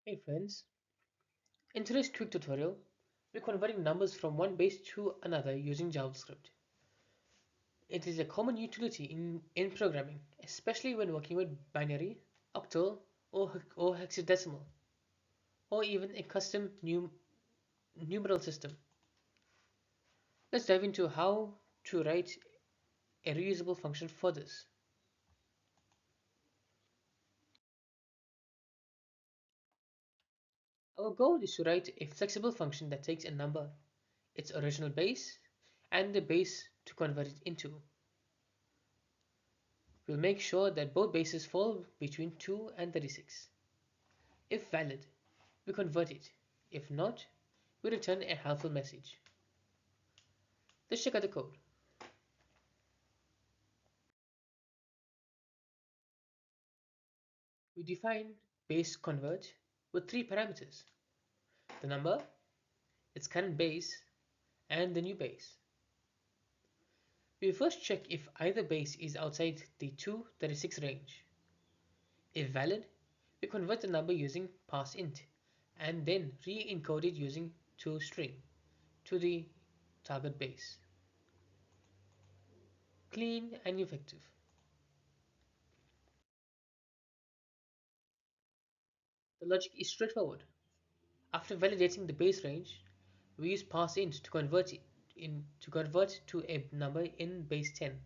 Hey friends, in today's quick tutorial, we're converting numbers from one base to another using JavaScript. It is a common utility in programming, especially when working with binary, octal, or hexadecimal, or even a custom numeral system. Let's dive into how to write a reusable function for this. Our goal is to write a flexible function that takes a number, its original base, and the base to convert it into. We'll make sure that both bases fall between 2 and 36. If valid, we convert it. If not, we return a helpful message. Let's check out the code. We define base convert with three parameters: the number, its current base, and the new base. We first check if either base is outside the 236 range. If valid, we convert the number using parseInt and then re-encode it using toString to the target base. Clean and effective. The logic is straightforward. After validating the base range, we use parseInt to convert to a number in base 10.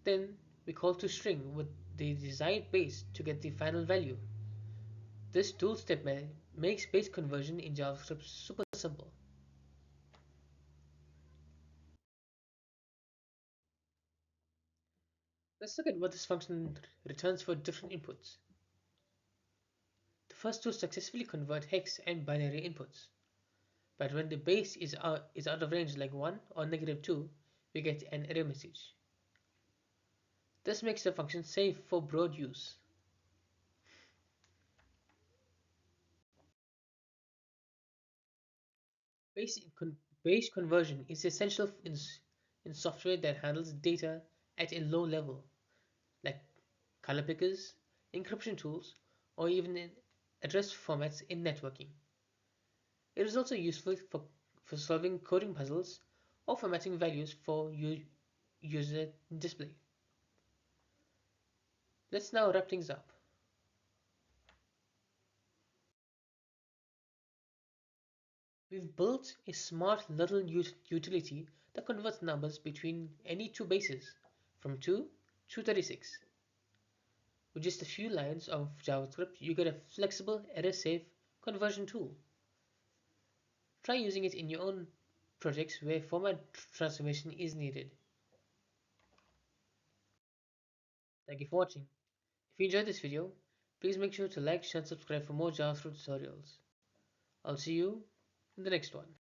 Then we call toString with the desired base to get the final value. This two-step makes base conversion in JavaScript super simple. Let's look at what this function returns for different inputs. The first two successfully convert hex and binary inputs, but when the base is out of range like 1 or -2, we get an error message. This makes the function safe for broad use. Base, base conversion is essential in software that handles data at a low level, like color pickers, encryption tools, or even in address formats in networking. It is also useful for solving coding puzzles or formatting values for user display. Let's now wrap things up. We've built a smart little utility that converts numbers between any two bases, from 2 to 36. With just a few lines of JavaScript, you get a flexible, error-safe conversion tool. Try using it in your own projects where format transformation is needed. Thank you for watching. If you enjoyed this video, please make sure to like, share, and subscribe for more JavaScript tutorials. I'll see you in the next one.